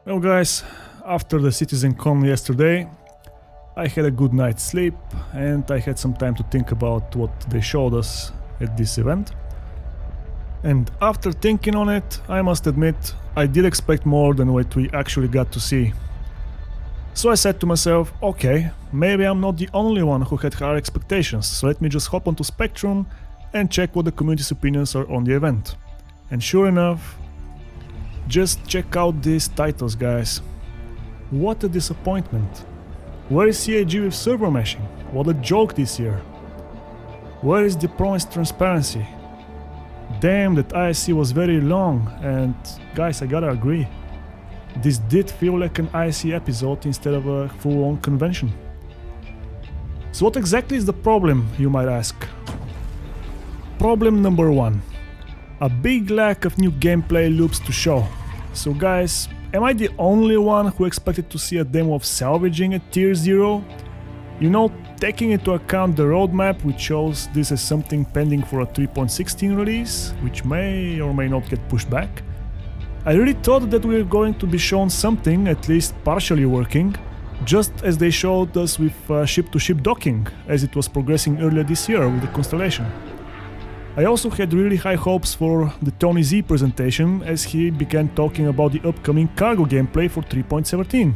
Well guys, after the CitizenCon yesterday, I had a good night's sleep and I had some time to think about what they showed us at this event. And after thinking on it, I must admit, I did expect more than what we actually got to see. So I said to myself, okay, maybe I'm not the only one who had higher expectations, so let me just hop onto Spectrum and check what the community's opinions are on the event. And sure enough, just check out these titles, guys. What a disappointment. Where is CIG with server meshing? What a joke this year. Where is the promised transparency? Damn, that ISC was very long, and guys, I gotta agree. This did feel like an ISC episode instead of a full-on convention. So what exactly is the problem, you might ask? Problem number 1. A big lack of new gameplay loops to show. So guys, am I the only one who expected to see a demo of salvaging at Tier 0? You know, taking into account the roadmap, which shows this as something pending for a 3.16 release, which may or may not get pushed back. I really thought that we were going to be shown something, at least partially working, just as they showed us with ship-to-ship docking, as it was progressing earlier this year with the Constellation. I also had really high hopes for the Tony Z presentation, as he began talking about the upcoming cargo gameplay for 3.17.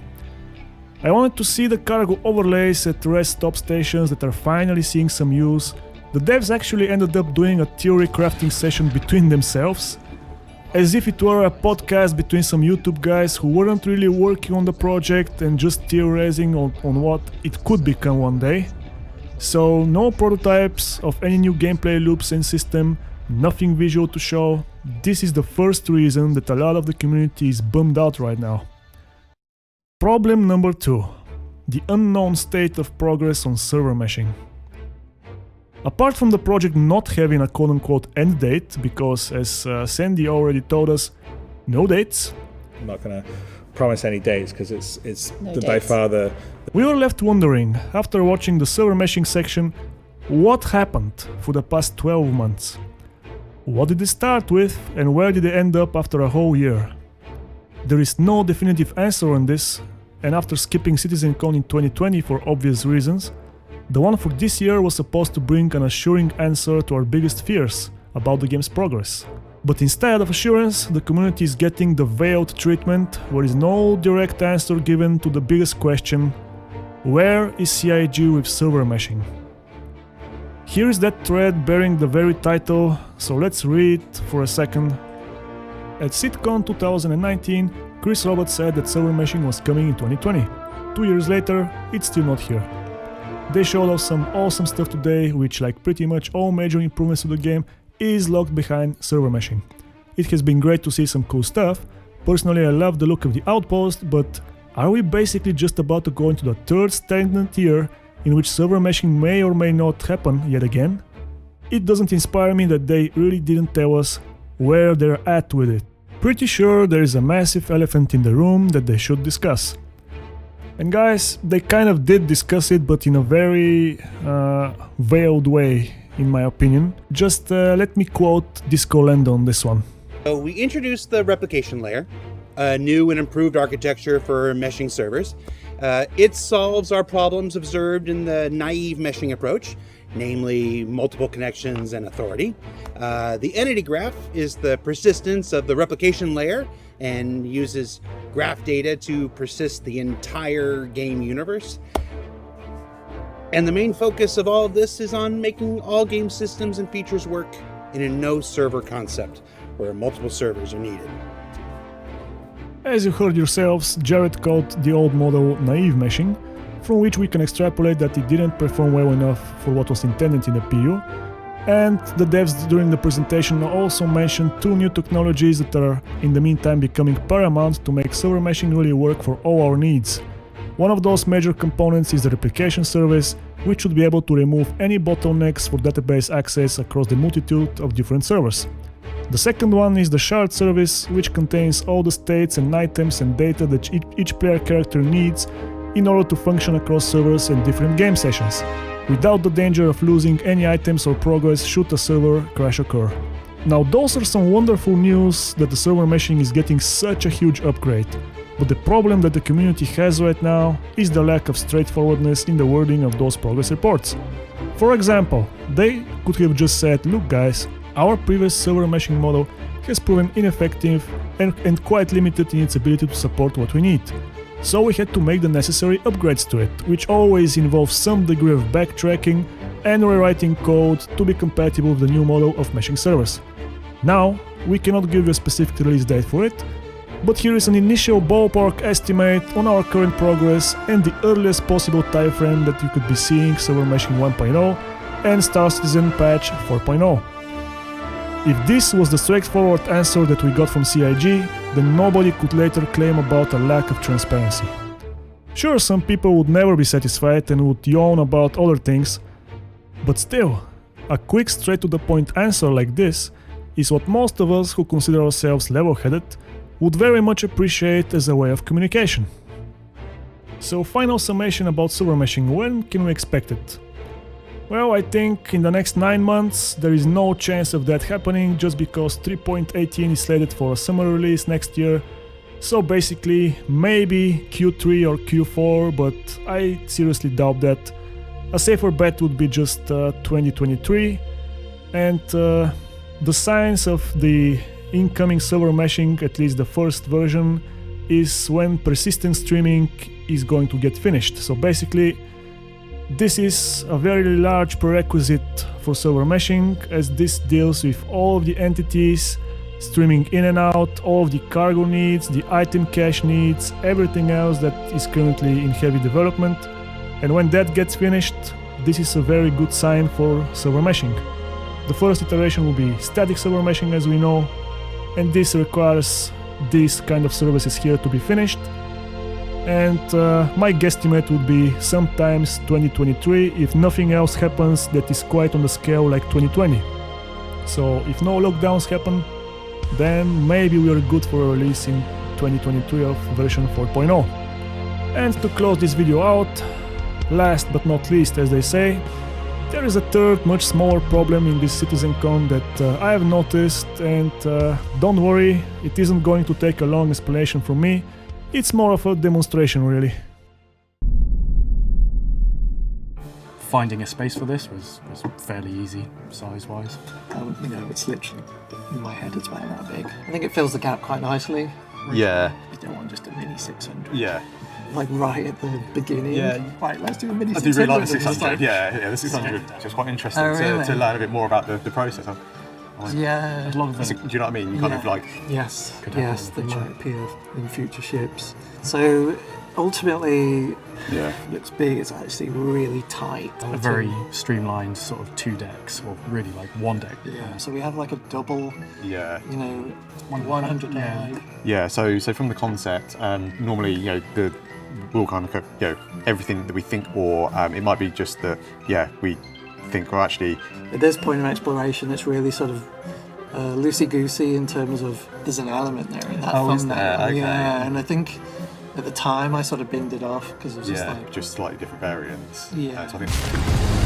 I wanted to see the cargo overlays at rest stop stations that are finally seeing some use. The devs actually ended up doing a theory crafting session between themselves, as if it were a podcast between some YouTube guys who weren't really working on the project and just theorizing on what it could become one day. So no prototypes of any new gameplay loops and system, nothing visual to show. This is the first reason that a lot of the community is bummed out right now. Problem number 2. The unknown state of progress on server meshing. Apart from the project not having a quote-unquote end date, because as Sandy already told us, no dates. I'm not gonna promise any dates because it's No by dates. far the We were left wondering, after watching the server meshing section, what happened for the past 12 months? What did they start with and where did they end up after a whole year? There is no definitive answer on this, and after skipping CitizenCon in 2020 for obvious reasons, the one for this year was supposed to bring an assuring answer to our biggest fears about the game's progress. But instead of assurance, the community is getting the veiled treatment, where is no direct answer given to the biggest question: where is CIG with server meshing? Here is that thread bearing the very title, so let's read it for a second. At CitizenCon 2019, Chris Roberts said that server meshing was coming in 2020. 2 years later, it's still not here. They showed us some awesome stuff today, which, like pretty much all major improvements to the game, is locked behind server meshing. It has been great to see some cool stuff. Personally, I love the look of the outpost, but are we basically just about to go into the third stagnant year in which server meshing may or may not happen yet again? It doesn't inspire me that they really didn't tell us where they're at with it. Pretty sure there is a massive elephant in the room that they should discuss. And guys, they kind of did discuss it, but in a very veiled way, in my opinion. Just let me quote Disco Land on this one. So we introduced the replication layer, a new and improved architecture for meshing servers. It solves our problems observed in the naive meshing approach, namely multiple connections and authority. The entity graph is the persistence of the replication layer and uses graph data to persist the entire game universe. And the main focus of all of this is on making all game systems and features work in a no server concept, where multiple servers are needed. As you heard yourselves, Jared called the old model naive meshing, from which we can extrapolate that it didn't perform well enough for what was intended in the PU. And the devs during the presentation also mentioned 2 new technologies that are in the meantime becoming paramount to make server meshing really work for all our needs. One of those major components is the replication service, which should be able to remove any bottlenecks for database access across the multitude of different servers. The second one is the shard service, which contains all the states and items and data that each player character needs in order to function across servers and different game sessions, without the danger of losing any items or progress should a server crash occur. Now those are some wonderful news that the server meshing is getting such a huge upgrade. But the problem that the community has right now is the lack of straightforwardness in the wording of those progress reports. For example, they could have just said, look guys, our previous server meshing model has proven ineffective and quite limited in its ability to support what we need. So we had to make the necessary upgrades to it, which always involves some degree of backtracking and rewriting code to be compatible with the new model of meshing servers. Now, we cannot give you a specific release date for it, but here is an initial ballpark estimate on our current progress and the earliest possible timeframe that you could be seeing server meshing 1.0 and Star Citizen patch 4.0. If this was the straightforward answer that we got from CIG, then nobody could later claim about a lack of transparency. Sure, some people would never be satisfied and would yawn about other things, but still, a quick straight-to-the-point answer like this is what most of us who consider ourselves level-headed would very much appreciate as a way of communication. So, final summation about server meshing, when can we expect it? Well, I think in the next 9 months there is no chance of that happening just because 3.18 is slated for a summer release next year. So basically maybe Q3 or Q4, but I seriously doubt that. A safer bet would be just 2023, and the signs of the incoming server meshing, at least the first version, is when persistent streaming is going to get finished. So basically this is a very large prerequisite for server meshing, as this deals with all of the entities streaming in and out, all of the cargo needs, the item cache needs, everything else that is currently in heavy development. And when that gets finished, this is a very good sign for server meshing. The first iteration will be static server meshing, as we know, and this requires these kind of services here to be finished. And my guesstimate would be sometimes 2023 if nothing else happens that is quite on the scale like 2020. So if no lockdowns happen, then maybe we are good for a release in 2023 of version 4.0. And to close this video out, last but not least, as they say, there is a third much smaller problem in this CitizenCon that I have noticed, and don't worry, it isn't going to take a long explanation from me. It's more of a demonstration, really. Finding a space for this was fairly easy, size-wise. It's literally, in my head, it's about that big. I think it fills the gap quite nicely. Yeah. You don't want just a mini 600. Yeah. Like right at the beginning. Yeah. Right, let's do a mini 600. I do really like the and just 600. Yeah, the 600 is just quite interesting really? to learn a bit more about the process. Yeah. A lot of Do you know what I mean? You kind of like... Yes, Could happen yes, in they the future. might appear in future ships. So ultimately, Yeah. it looks big, it's actually really tight. a very streamlined sort of 2 decks, or really like 1 deck. Yeah, so we have like a double, Yeah. 100 Yeah. Yeah, so from the concept, normally, we'll kind of, everything that we think, or it might be just that, we think, or actually... At this point in exploration, it's really sort of loosey-goosey in terms of there's an element there in that Oh, is thumbnail. there? Okay. Yeah, and I think at the time I sort of binned it off because it was just like... just slightly different variants. Yeah. So I think...